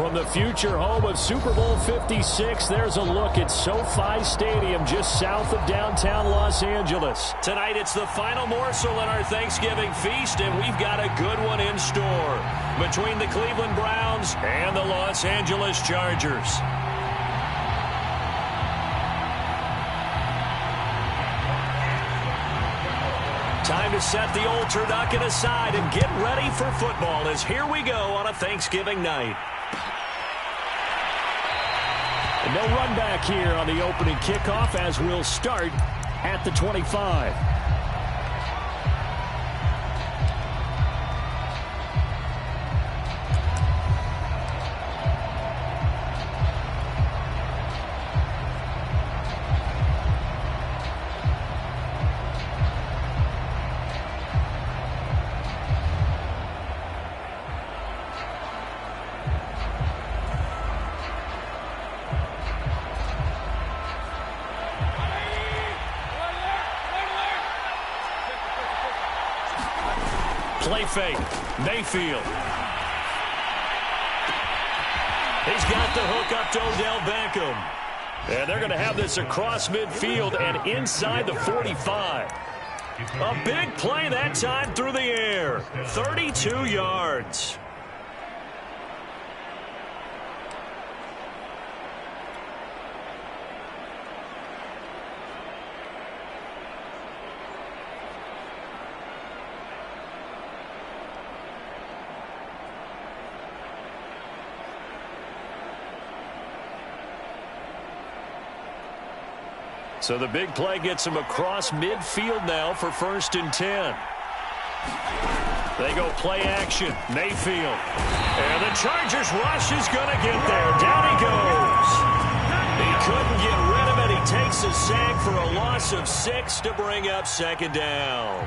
From the future home of Super Bowl 56, there's a look at SoFi Stadium just south of downtown Los Angeles. Tonight, it's the final morsel in our Thanksgiving feast, and we've got a good one in store between the Cleveland Browns and the Los Angeles Chargers. Time to set the old turducken aside and get ready for football as here we go on a Thanksgiving night. And no run back here on the opening kickoff as we'll start at the 25. Play fake. Mayfield. He's got the hook up to Odell Beckham. And they're going to have this across midfield and inside the 45. A big play that time through the air. 32 yards. So the big play gets him across midfield now for 1st and 10. They go play action. Mayfield. And the Chargers rush is going to get there. Down he goes. He couldn't get rid of it. He takes a sack for a loss of 6 to bring up 2nd down.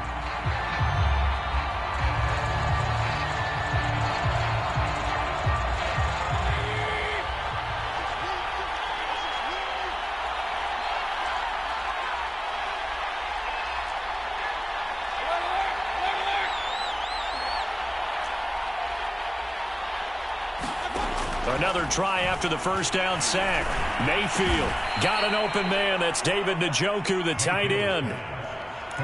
Another try after the 1st down sack. Mayfield got an open man. That's David Njoku, the tight end.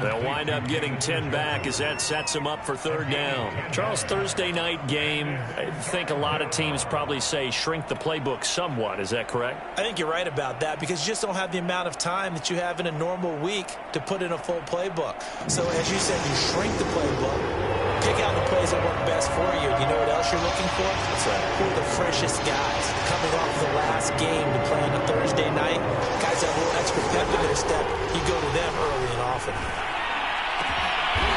They'll wind up getting 10 back as that sets them up for 3rd down. Charles, Thursday night game, I think a lot of teams probably say shrink the playbook somewhat. Is that correct? I think you're right about that because you just don't have the amount of time that you have in a normal week to put in a full playbook. So as you said, you shrink the playbook, pick out the plays that work best for you. You know what else you're looking for? What's that? Who are the freshest guys coming off the last game to play on a Thursday night? Guys that have a little extra pep in their step, you go to them early and often.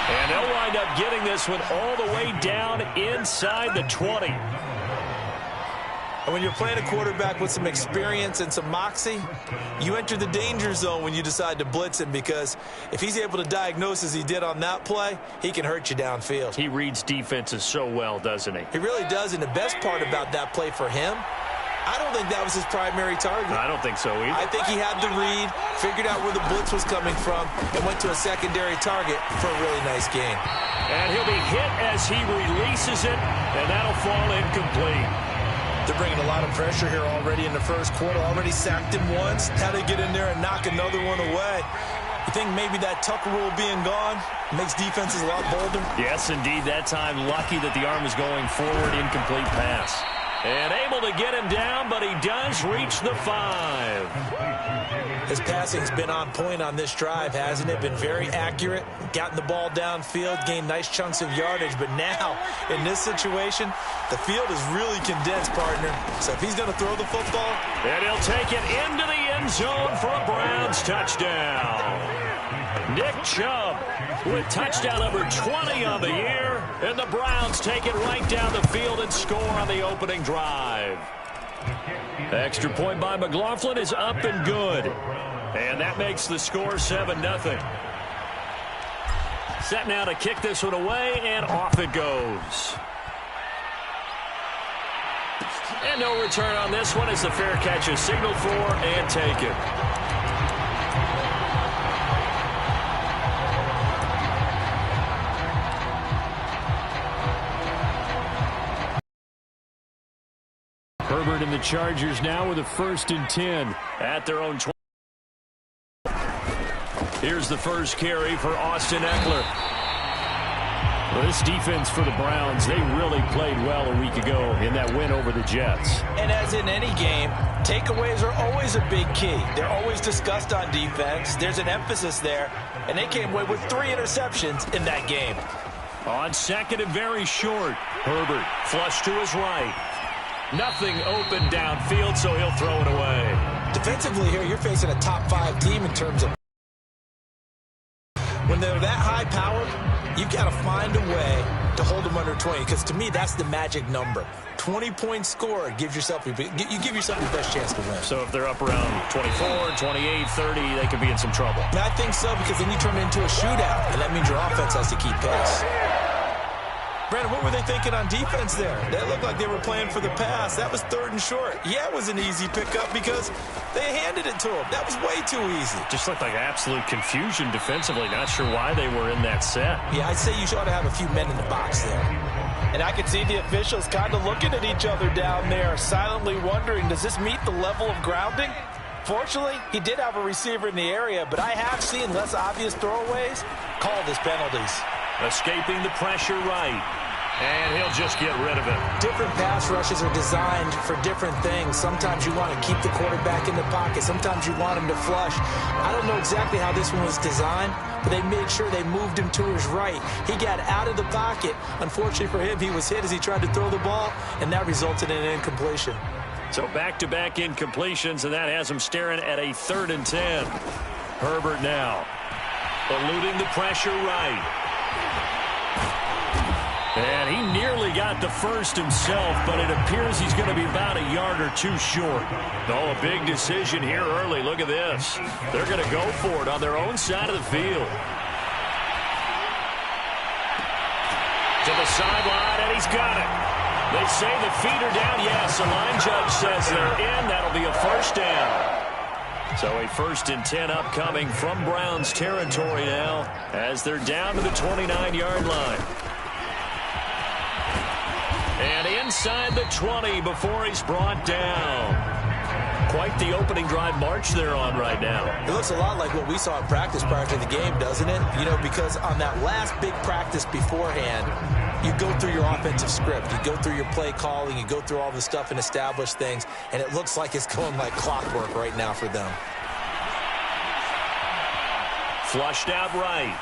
And they'll wind up getting this one all the way down inside the 20. And when you're playing a quarterback with some experience and some moxie, you enter the danger zone when you decide to blitz him because if he's able to diagnose as he did on that play, he can hurt you downfield. He reads defenses so well, doesn't he? He really does, and the best part about that play for him, I don't think that was his primary target. I don't think so either. I think he had the read, figured out where the blitz was coming from, and went to a secondary target for a really nice gain. And he'll be hit as he releases it, and that'll fall incomplete. They're bringing a lot of pressure here already in the first quarter. Already sacked him once. Had to get in there and knock another one away. You think maybe that Tucker rule being gone makes defenses a lot bolder? Yes, indeed. That time, lucky that the arm was going forward. Incomplete pass. And able to get him down, but he does reach the 5. His passing's been on point on this drive, hasn't it? Been very accurate, gotten the ball downfield, gained nice chunks of yardage. But now, in this situation, the field is really condensed, partner. So if he's going to throw the football... And he'll take it into the end zone for a Browns touchdown. Nick Chubb with touchdown number 20 on the year. And the Browns take it right down the field and score on the opening drive. Extra point by McLaughlin is up and good. And that makes the score 7-0. Set now to kick this one away, and off it goes. And no return on this one as the fair catch is signaled for and taken. Herbert and the Chargers now with a 1st and 10 at their own 20. Here's the first carry for Austin Ekeler. Well, this defense for the Browns, they really played well a week ago in that win over the Jets. And as in any game, takeaways are always a big key. They're always discussed on defense. There's an emphasis there, and they came away with 3 interceptions in that game. On 2nd and very short, Herbert flushed to his right. Nothing open downfield, so he'll throw it away. Defensively here, you're facing a top 5 team in terms of when they're that high-powered, you've got to find a way to hold them under 20, because to me, that's the magic number. 20-point score gives yourself you give yourself your best chance to win. So if they're up around 24, 28, 30, they could be in some trouble. And I think so, because then you turn it into a shootout, and that means your offense has to keep pace. Brandon, what were they thinking on defense there? That looked like they were playing for the pass. That was 3rd and short. Yeah, it was an easy pickup because they handed it to him. That was way too easy. Just looked like absolute confusion defensively. Not sure why they were in that set. Yeah, I'd say you ought to have a few men in the box there. And I could see the officials kind of looking at each other down there, silently wondering, does this meet the level of grounding? Fortunately, he did have a receiver in the area, but I have seen less obvious throwaways called as penalties. Escaping the pressure right. And he'll just get rid of it. Different pass rushes are designed for different things. Sometimes you want to keep the quarterback in the pocket. Sometimes you want him to flush. I don't know exactly how this one was designed, but they made sure they moved him to his right. He got out of the pocket. Unfortunately for him, he was hit as he tried to throw the ball, and that resulted in an incompletion. So back-to-back incompletions, and that has him staring at a 3rd and 10. Herbert now eluding the pressure right. And he nearly got the first himself, but it appears he's going to be about a yard or 2 short. Oh, a big decision here early. Look at this. They're going to go for it on their own side of the field. To the sideline, and he's got it. They say the feet are down. Yes, the line judge says they're in. That'll be a 1st down. So a 1st and 10 upcoming from Browns territory now as they're down to the 29-yard line. And inside the 20 before he's brought down. Quite the opening drive march they're on right now. It looks a lot like what we saw in practice prior to the game, doesn't it? You know, because on that last big practice beforehand, you go through your offensive script. You go through your play calling. You go through all the stuff and establish things. And it looks like it's going like clockwork right now for them. Flushed out right.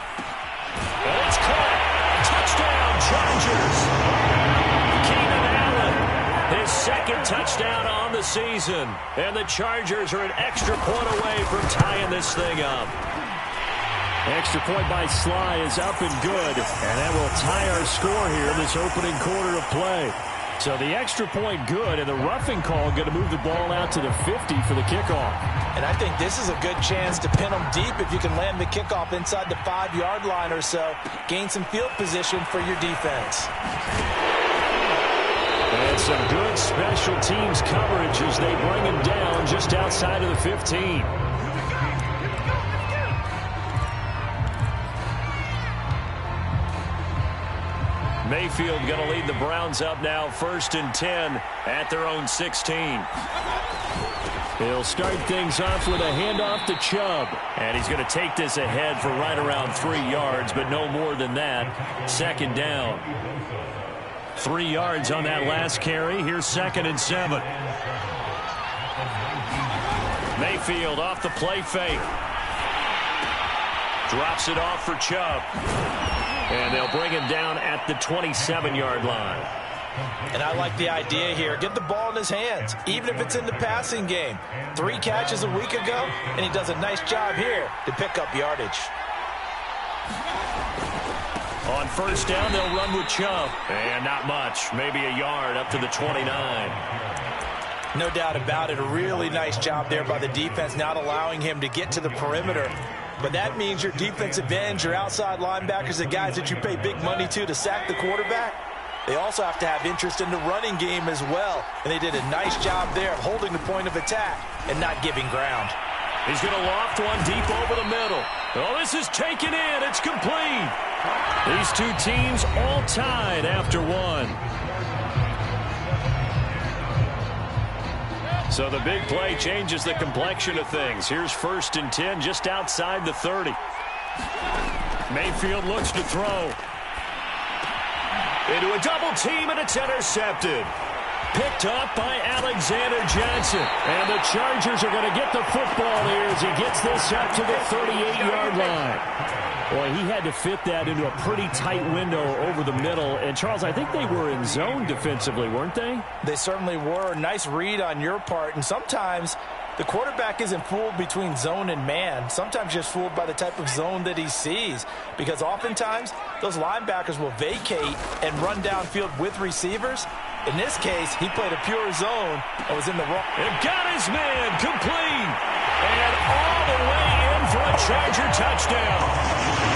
And it's caught. Touchdown, Chargers. His 2nd touchdown on the season. And the Chargers are an extra point away from tying this thing up. Extra point by Sly is up and good. And that will tie our score here in this opening quarter of play. So the extra point good, and the roughing call going to move the ball out to the 50 for the kickoff. And I think this is a good chance to pin them deep if you can land the kickoff inside the 5-yard line or so. Gain some field position for your defense. And some good special teams coverage as they bring him down just outside of the 15. Mayfield going to lead the Browns up now, 1st and 10 at their own 16. He'll start things off with a handoff to Chubb. And he's going to take this ahead for right around 3 yards, but no more than that. 2nd down. 3 yards on that last carry. Here's 2nd and 7. Mayfield off the play fake. Drops it off for Chubb. And they'll bring him down at the 27-yard line. And I like the idea here. Get the ball in his hands, even if it's in the passing game. 3 catches a week ago, and he does a nice job here to pick up yardage. On 1st down, they'll run with Chubb. And not much, maybe a yard up to the 29. No doubt about it. A really nice job there by the defense, not allowing him to get to the perimeter. But that means your defensive ends, your outside linebackers, the guys that you pay big money to sack the quarterback, they also have to have interest in the running game as well. And they did a nice job there of holding the point of attack and not giving ground. He's going to loft one deep over the middle. Oh, this is taken in. It's complete. These 2 teams all tied after 1. So the big play changes the complexion of things. Here's 1st and 10 just outside the 30. Mayfield looks to throw. Into a double team, and it's intercepted. Picked up by Alexander Johnson. And the Chargers are going to get the football here as he gets this up to the 38-yard line. Boy, he had to fit that into a pretty tight window over the middle. And, Charles, I think they were in zone defensively, weren't they? They certainly were. Nice read on your part. And sometimes the quarterback isn't fooled between zone and man. Sometimes just fooled by the type of zone that he sees. Because oftentimes, those linebackers will vacate and run downfield with receivers. In this case, he played a pure zone and was in the wrong. And got his man complete. And all the way in for a Charger touchdown.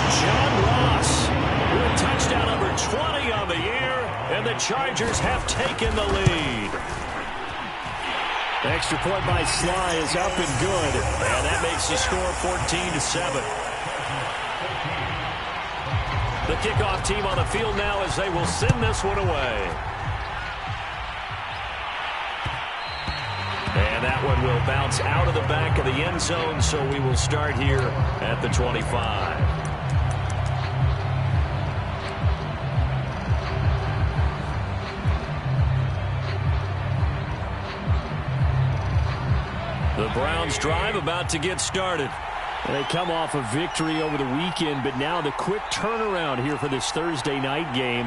John Ross with touchdown number 20 on the year, and the Chargers have taken the lead. The extra point by Sly is up and good, and that makes the score 14-7. The kickoff team on the field now as they will send this one away. And that one will bounce out of the back of the end zone, so we will start here at the 25. The Browns drive about to get started. They come off a victory over the weekend, but now the quick turnaround here for this Thursday night game.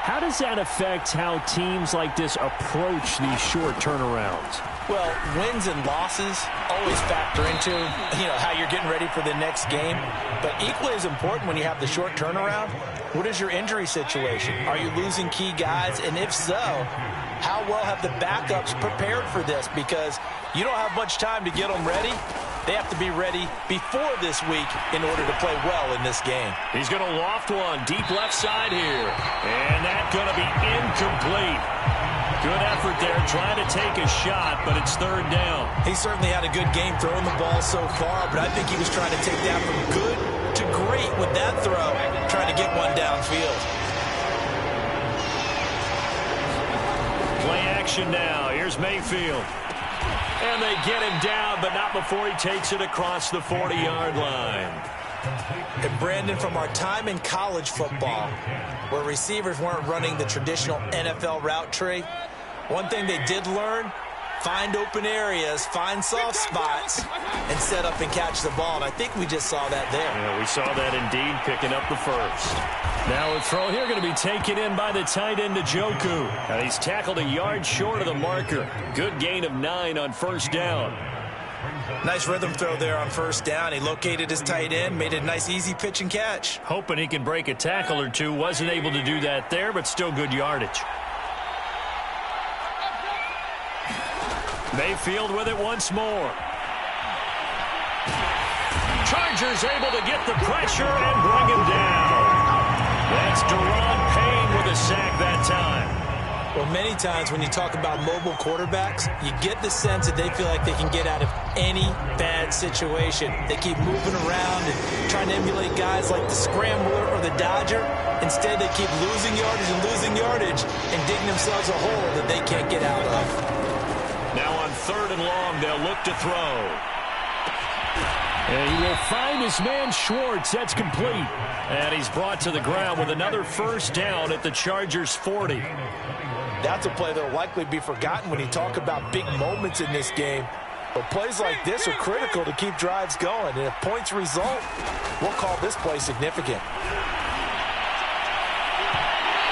How does that affect how teams like this approach these short turnarounds? Well, wins and losses always factor into, how you're getting ready for the next game. But equally as important when you have the short turnaround, what is your injury situation? Are you losing key guys? And if so, how well have the backups prepared for this? Because you don't have much time to get them ready. They have to be ready before this week in order to play well in this game. He's going to loft one deep left side here. And that's going to be incomplete. Good effort there trying to take a shot, but it's 3rd down. He certainly had a good game throwing the ball so far, but I think he was trying to take that from good to great with that throw, trying to get one downfield. Play action now. Here's Mayfield. And they get him down, but not before he takes it across the 40-yard line. And Brandon, from our time in college football, where receivers weren't running the traditional NFL route tree, one thing they did learn, find open areas, find soft spots, and set up and catch the ball. And I think we just saw that there. Yeah, we saw that indeed, picking up the first. Now a throw here going to be taken in by the tight end, Njoku. And he's tackled a yard short of the marker. Good gain of 9 on 1st down. Nice rhythm throw there on 1st down. He located his tight end, made a nice easy pitch and catch. Hoping he can break a tackle or two. Wasn't able to do that there, but still good yardage. Mayfield with it once more. Chargers able to get the pressure and bring him down. That's Deron Payne with a sack that time. Well, many times when you talk about mobile quarterbacks, you get the sense that they feel like they can get out of any bad situation. They keep moving around and trying to emulate guys like the Scrambler or the Dodger. Instead, they keep losing yardage and digging themselves a hole that they can't get out of. Now on 3rd and long, they'll look to throw. And he will find his man Schwartz. That's complete. And he's brought to the ground with another 1st down at the Chargers 40. That's a play that will likely be forgotten when you talk about big moments in this game. But plays like this are critical to keep drives going. And if points result, we'll call this play significant.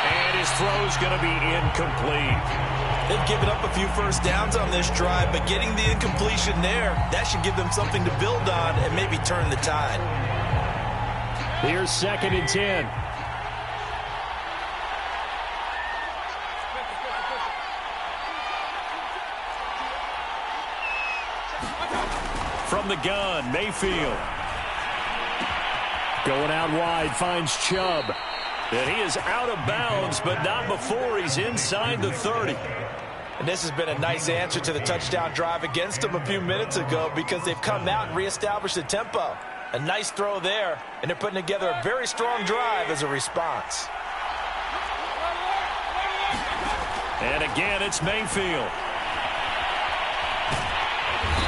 And his throw's going to be incomplete. They've given up a few 1st downs on this drive, but getting the incompletion there, that should give them something to build on and maybe turn the tide. Here's 2nd and 10. From the gun, Mayfield. Going out wide, finds Chubb. And he is out of bounds, but not before he's inside the 30. And this has been a nice answer to the touchdown drive against them a few minutes ago because they've come out and reestablished the tempo. A nice throw there, and they're putting together a very strong drive as a response. And again, it's Mayfield.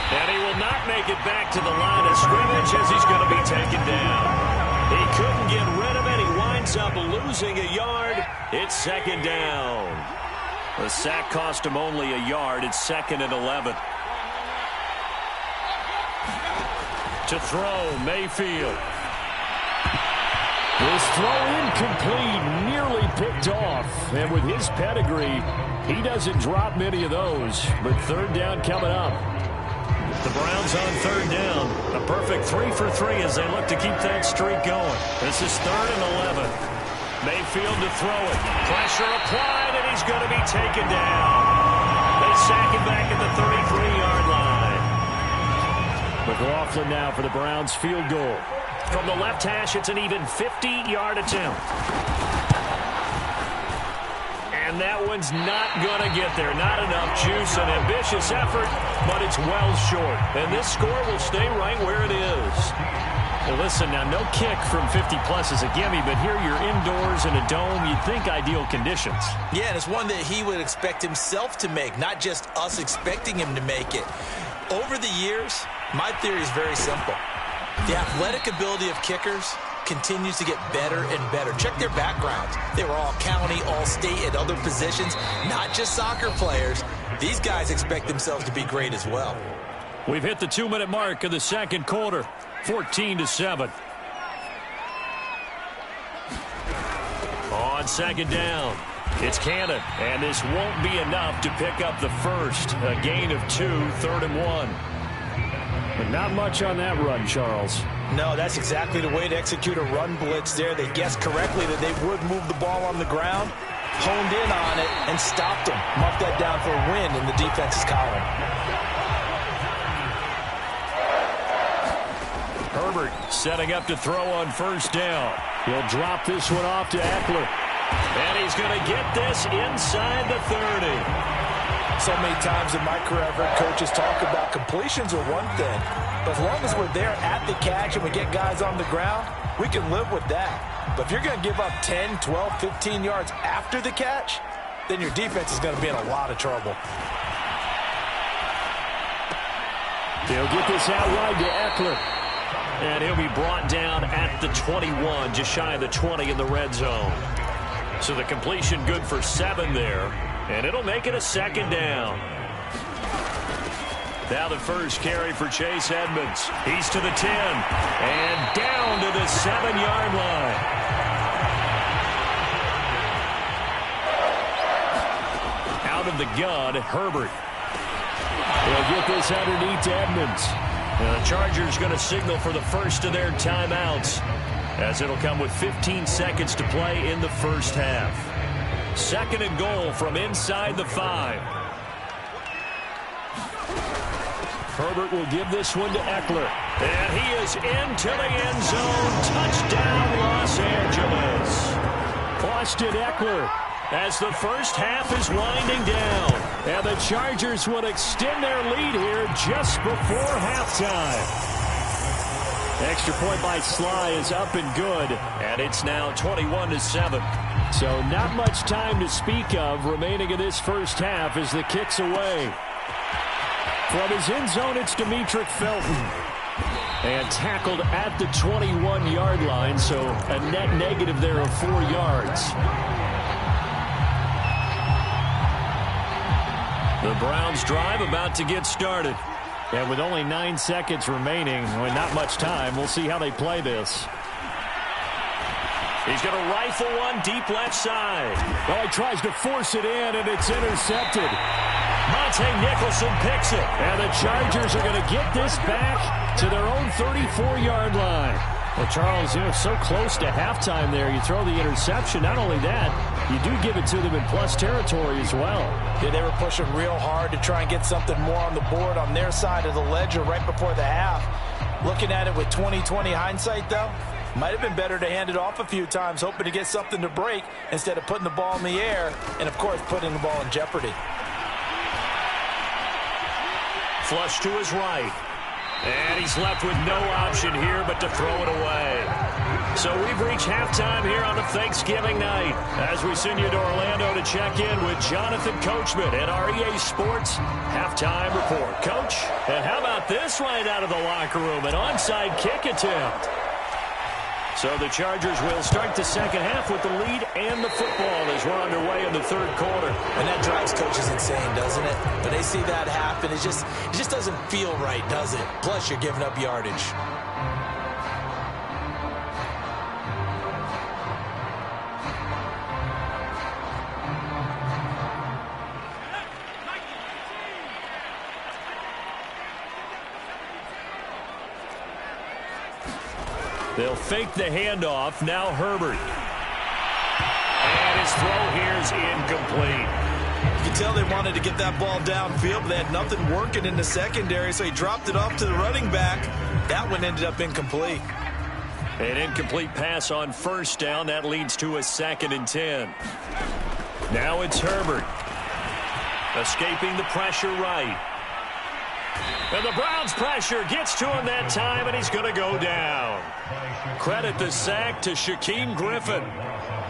And he will not make it back to the line of scrimmage as he's going to be taken down. He couldn't get rid of it. He winds up losing a yard. It's second down. The sack cost him only a yard. It's 2nd and 11. To throw, Mayfield. His throw incomplete, nearly picked off. And with his pedigree, he doesn't drop many of those. But third down coming up. The Browns on third down. A perfect 3 for 3 as they look to keep that streak going. This is 3rd and 11. Mayfield to throw it. Pressure applied, and he's going to be taken down. They sack him back at the 33-yard line. McLaughlin now for the Browns field goal. From the left hash, it's an even 50-yard attempt. And that one's not going to get there. Not enough juice, an ambitious effort, but it's well short. And this score will stay right where it is. Well, listen, now no kick from 50-plus is a gimme, but here you're indoors in a dome. You'd think ideal conditions. Yeah, and it's one that he would expect himself to make, not just us expecting him to make it. Over the years, my theory is very simple. The athletic ability of kickers continues to get better and better. Check their backgrounds. They were all county, all state, at other positions, not just soccer players. These guys expect themselves to be great as well. We've hit the 2-minute mark of the second quarter, 14-7. On second down, it's Cannon, and this won't be enough to pick up the first. A gain of 2, 3rd and 1. But not much on that run, Charles. No, that's exactly the way to execute a run blitz there. They guessed correctly that they would move the ball on the ground, honed in on it, and stopped them. Marked that down for a win in the defense's column. Herbert setting up to throw on first down. He'll drop this one off to Eckler. And he's going to get this inside the 30. So many times in my career, I've heard coaches talk about completions are one thing, but as long as we're there at the catch and we get guys on the ground, we can live with that. But if you're going to give up 10, 12, 15 yards after the catch, then your defense is going to be in a lot of trouble. They'll get this out wide to Eckler. And he'll be brought down at the 21, just shy of the 20 in the red zone. So the completion good for 7 there. And it'll make it a second down. Now the first carry for Chase Edmonds. He's to the 10. And down to the 7-yard line. Out of the gun, Herbert. They'll get this underneath to Edmonds. Now the Chargers going to signal for the first of their timeouts, as it'll come with 15 seconds to play in the first half. 2nd and goal from inside the 5. Herbert will give this one to Eckler. And he is into the end zone. Touchdown, Los Angeles. Austin Eckler. As the first half is winding down. And the Chargers will extend their lead here just before halftime. Extra point by Sly is up and good. And it's now 21-7. So not much time to speak of remaining in this first half as the kick's away. From his end zone, it's Demetric Felton. And tackled at the 21-yard line, so a net negative there of 4 yards. The Browns drive about to get started. And with only 9 seconds remaining, with not much time, we'll see how they play this. He's going to rifle one deep left side. Well, he tries to force it in, and it's intercepted. Monte Nicholson picks it. And the Chargers are going to get this back to their own 34-yard line. Well, Charles, so close to halftime there. You throw the interception. Not only that, you do give it to them in plus territory as well. Yeah, they were pushing real hard to try and get something more on the board on their side of the ledger right before the half. Looking at it with 20/20 hindsight, though, might have been better to hand it off a few times, hoping to get something to break instead of putting the ball in the air and, of course, putting the ball in jeopardy. Flush to his right. And he's left with no option here but to throw it away. So we've reached halftime here on a Thanksgiving night as we send you to Orlando to check in with Jonathan Coachman at our EA Sports Halftime Report. Coach, and how about this right out of the locker room? An onside kick attempt. So the Chargers will start the second half with the lead and the football as we're underway in the third quarter. And that drives coaches insane, doesn't it? When they see that happen, it just doesn't feel right, does it? Plus, you're giving up yardage. They'll fake the handoff. Now Herbert. And his throw here is incomplete. You can tell they wanted to get that ball downfield, but they had nothing working in the secondary, so he dropped it off to the running back. That one ended up incomplete. An incomplete pass on first down. That leads to a 2nd and 10. Now it's Herbert. Escaping the pressure right. And the Browns' pressure gets to him that time, and he's going to go down. Credit the sack to Shaquem Griffin.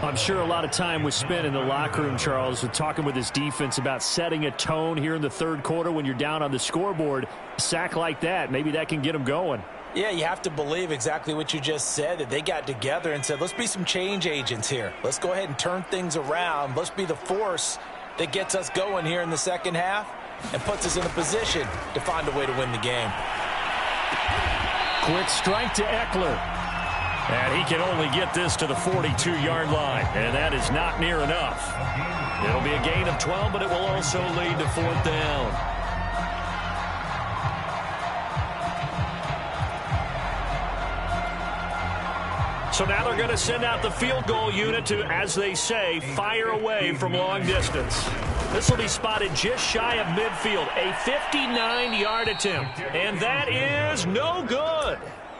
I'm sure a lot of time was spent in the locker room, Charles, with talking with his defense about setting a tone here in the third quarter when you're down on the scoreboard. A sack like that, maybe that can get him going. Yeah, you have to believe exactly what you just said, that they got together and said, let's be some change agents here. Let's go ahead and turn things around. Let's be the force that gets us going here in the second half and puts us in a position to find a way to win the game. Quick strike to Eckler. And he can only get this to the 42-yard line, and that is not near enough. It'll be a gain of 12, but it will also lead to 4th down. So now they're going to send out the field goal unit to, as they say, fire away from long distance. This will be spotted just shy of midfield, a 59-yard attempt, and that is no good.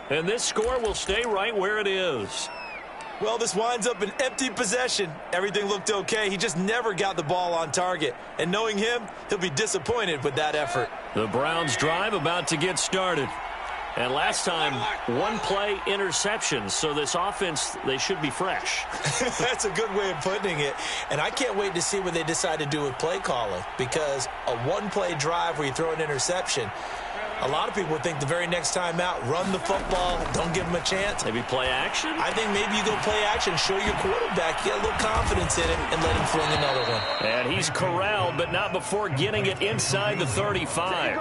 And this score will stay right where it is. Well, this winds up an empty possession. Everything looked okay. He just never got the ball on target. And knowing him, he'll be disappointed with that effort. The Browns drive about to get started. And last time, one play interception. So this offense, they should be fresh. That's a good way of putting it. And I can't wait to see what they decide to do with play calling. Because a one-play drive where you throw an interception, a lot of people think the very next time out, run the football, don't give him a chance. Maybe play action? I think maybe you go play action, show your quarterback, get a little confidence in it, and let him fling another one. And he's corralled, but not before getting it inside the 35.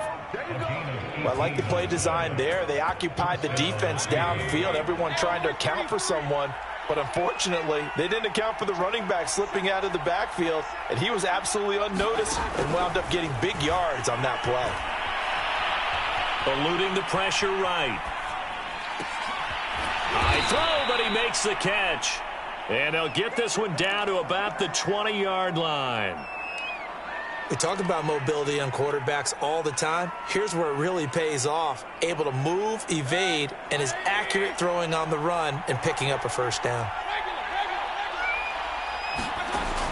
Well, I like the play design there. They occupied the defense downfield, everyone trying to account for someone. But unfortunately, they didn't account for the running back slipping out of the backfield, and he was absolutely unnoticed and wound up getting big yards on that play. Eluding the pressure right. High throw, but he makes the catch. And he'll get this one down to about the 20-yard line. We talk about mobility on quarterbacks all the time. Here's where it really pays off. Able to move, evade, and is accurate throwing on the run and picking up a first down.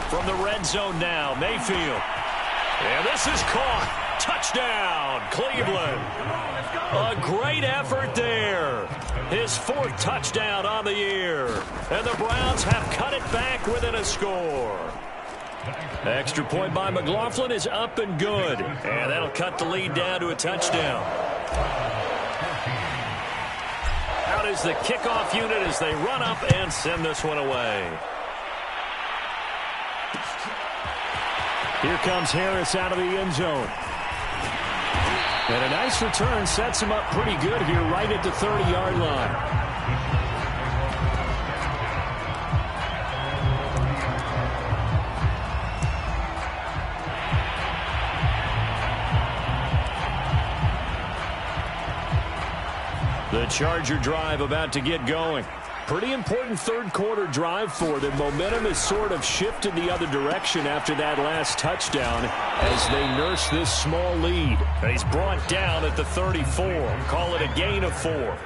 From the red zone now, Mayfield. And this is caught. Touchdown, Cleveland. A great effort there. His 4th touchdown on the year. And the Browns have cut it back within a score. Extra point by McLaughlin is up and good. And that'll cut the lead down to a touchdown. Out is the kickoff unit as they run up and send this one away. Here comes Harris out of the end zone. And a nice return sets him up pretty good here right at the 30-yard line. The Charger drive about to get going. Pretty important third quarter drive for them. Momentum has sort of shifted the other direction after that last touchdown as they nurse this small lead. And he's brought down at the 34. Call it a gain of 4.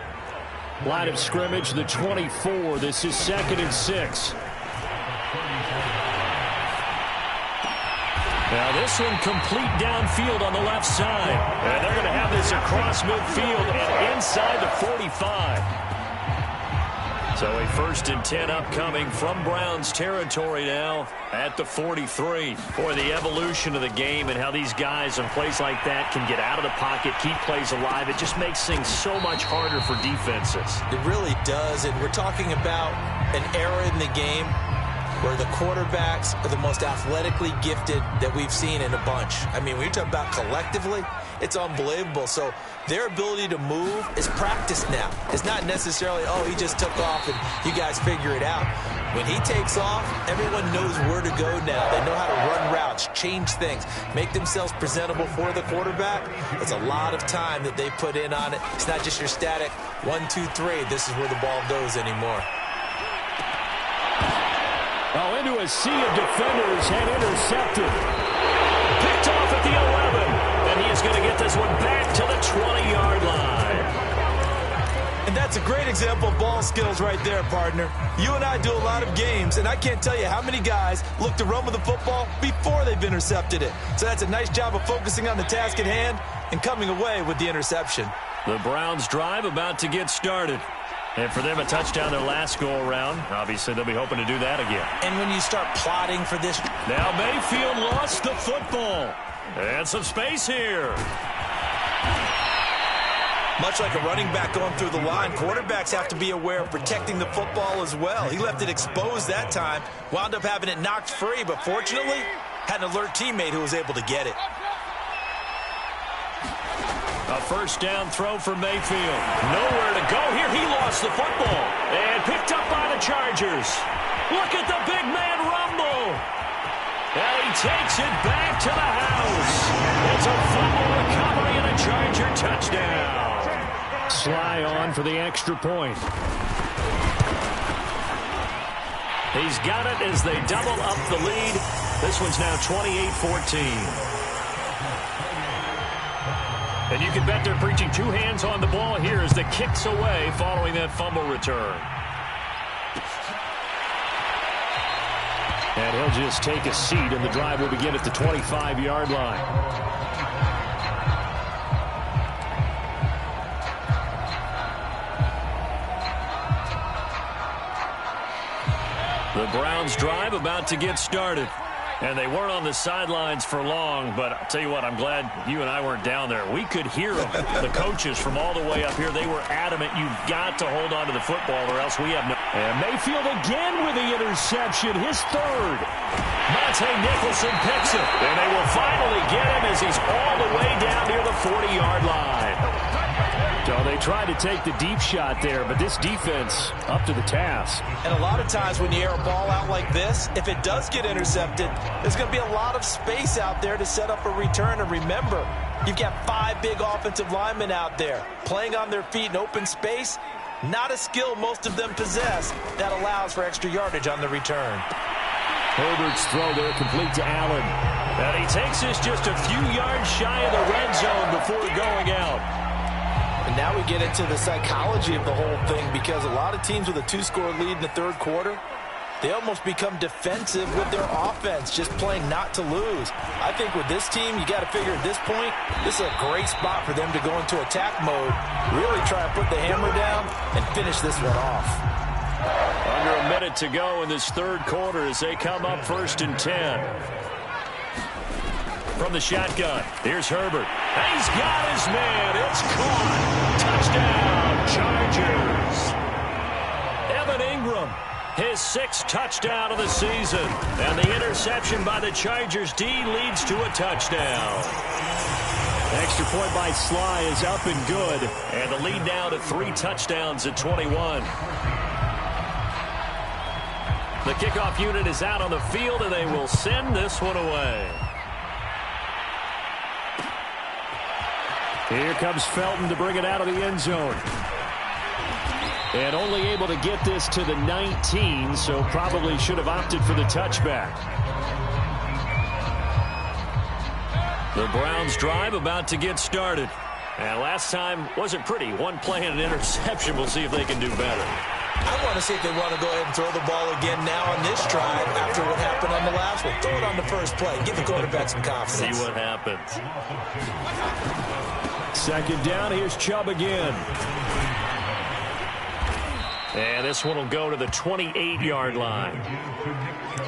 Line of scrimmage, the 24. This is 2nd and 6. Now this one complete downfield on the left side. And they're going to have this across midfield and inside the 45. So a 1st and 10 upcoming from Browns territory now at the 43. Boy, the evolution of the game and how these guys in plays like that can get out of the pocket, keep plays alive. It just makes things so much harder for defenses. It really does, and we're talking about an era in the game where the quarterbacks are the most athletically gifted that we've seen in a bunch. I mean, when you're talking about collectively, it's unbelievable. So their ability to move is practiced now. It's not necessarily, oh, he just took off and you guys figure it out. When he takes off, everyone knows where to go now. They know how to run routes, change things, make themselves presentable for the quarterback. It's a lot of time that they put in on it. It's not just your static 1, 2, 3. This is where the ball goes anymore. Oh, into a sea of defenders and intercepted. Picked off at the 11. And he is going to get this one back to the 20-yard line. And that's a great example of ball skills right there, partner. You and I do a lot of games, and I can't tell you how many guys look to run with the football before they've intercepted it. So that's a nice job of focusing on the task at hand and coming away with the interception. The Browns drive about to get started. And for them, a touchdown their last go-around. Obviously, they'll be hoping to do that again. And when you start plotting for this... Now Mayfield lost the football. And some space here. Much like a running back going through the line, quarterbacks have to be aware of protecting the football as well. He left it exposed that time, wound up having it knocked free, but fortunately, had an alert teammate who was able to get it. A 1st down throw for Mayfield. Nowhere to go here. He lost the football. And picked up by the Chargers. Look at the big man rumble. And he takes it back to the house. It's a fumble recovery and a Charger touchdown. Sly on for the extra point. He's got it as they double up the lead. This one's now 28-14. And you can bet they're preaching 2 hands on the ball here as the kick's away following that fumble return. And he'll just take a seat, and the drive will begin at the 25-yard line. The Browns drive about to get started. And they weren't on the sidelines for long, but I'll tell you what, I'm glad you and I weren't down there. We could hear them, the coaches from all the way up here. They were adamant, you've got to hold on to the football or else we have no... And Mayfield again with the interception, his 3rd. Monte Nicholson picks it, and they will finally get him as he's all the way down near the 40-yard line. So they tried to take the deep shot there, but this defense up to the task. And a lot of times when you air a ball out like this, if it does get intercepted, there's going to be a lot of space out there to set up a return. And remember, you've got 5 big offensive linemen out there playing on their feet in open space. Not a skill most of them possess that allows for extra yardage on the return. Herbert's throw there complete to Allen. And he takes this just a few yards shy of the red zone before going out. And now we get into the psychology of the whole thing, because a lot of teams with a 2-score lead in the 3rd quarter, they almost become defensive with their offense, just playing not to lose. I think with this team, you got to figure at this point, this is a great spot for them to go into attack mode, really try to put the hammer down and finish this one off. Under a minute to go in this 3rd quarter as they come up 1st and 10. From the shotgun, here's Herbert. He's got his man. It's caught. Touchdown, Chargers. Evan Ingram, his 6th touchdown of the season. And the interception by the Chargers D leads to a touchdown. Extra point by Sly is up and good. And the lead now to 3 touchdowns at 21. The kickoff unit is out on the field, and they will send this one away. Here comes Felton to bring it out of the end zone. And only able to get this to the 19, so probably should have opted for the touchback. The Browns drive about to get started. And last time wasn't pretty. 1 play and an interception. We'll see if they can do better. I want to see if they want to go ahead and throw the ball again now on this drive after what happened open on the last one. Throw it on the first play. Give the quarterback some confidence. See what happens. Second down, here's Chubb again. And this one will go to the 28-yard line.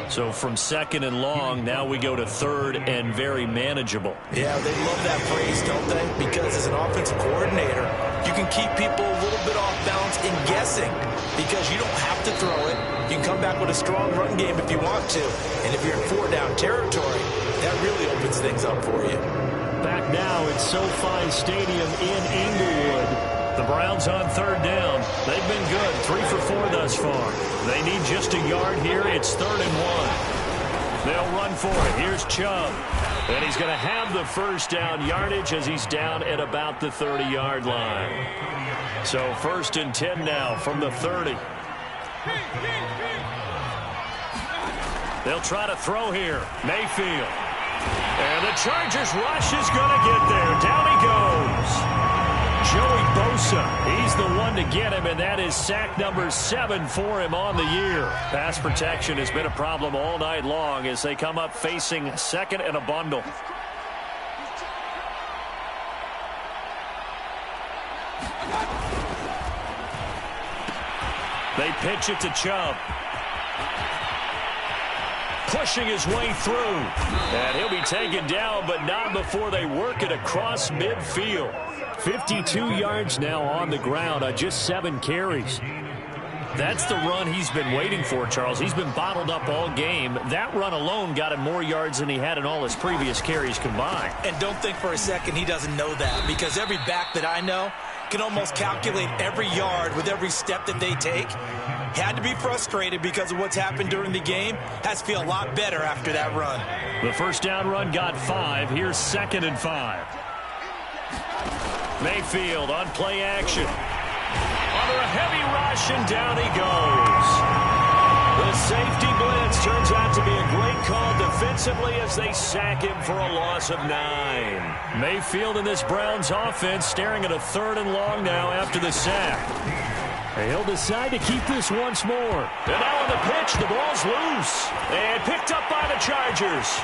So from second and long, now we go to third and very manageable. Yeah, they love that phrase, don't they? Because as an offensive coordinator, you can keep people a little bit off balance in guessing because you don't have to throw it. You can come back with a strong run game if you want to. And if you're in four-down territory, that really opens things up for you. Back now at SoFi Stadium in Inglewood. The Browns on third down. They've been good, 3 for 4 thus far. They need just a yard here. It's 3rd and 1. They'll run for it. Here's Chubb. And he's going to have the first down yardage as he's down at about the 30-yard line. So 1st and 10 now from the 30. They'll try to throw here. Mayfield. And the Chargers rush is going to get there. Down he goes. Joey Bosa, he's the one to get him, and that is sack number 7 for him on the year. Pass protection has been a problem all night long as they come up facing second and a bundle. They pitch it to Chubb. Pushing his way through. And he'll be taken down, but not before they work it across midfield. 52 yards now on the ground on just 7 carries. That's the run he's been waiting for, Charles. He's been bottled up all game. That run alone got him more yards than he had in all his previous carries combined. And don't think for a second he doesn't know that, because every back that I know can almost calculate every yard with every step that they take. Had to be frustrated because of what's happened during the game. Has to feel a lot better after that run. The first down run got 5. Here's 2nd and 5. Mayfield on play action. Under a heavy rush, and down he goes. The safety blitz turns out to be a great call defensively as they sack him for a loss of 9. Mayfield in this Browns offense staring at a 3rd and long now after the sack. He'll decide to keep this once more. And now on the pitch, the ball's loose. And picked up by the Chargers.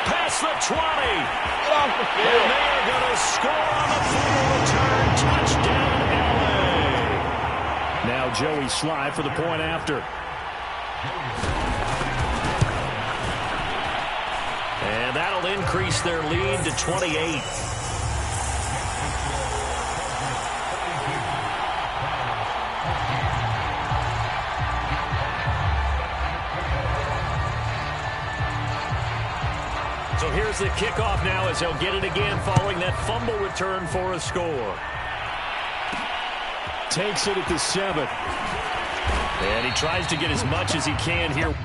Past the 20. Get off the field. And they are going to score on the full return. Touchdown, LA. Now Joey Sly for the point after. And that'll increase their lead to 28. So here's the kickoff now as they'll get it again following that fumble return for a score. Takes it at the 7. And he tries to get as much as he can here.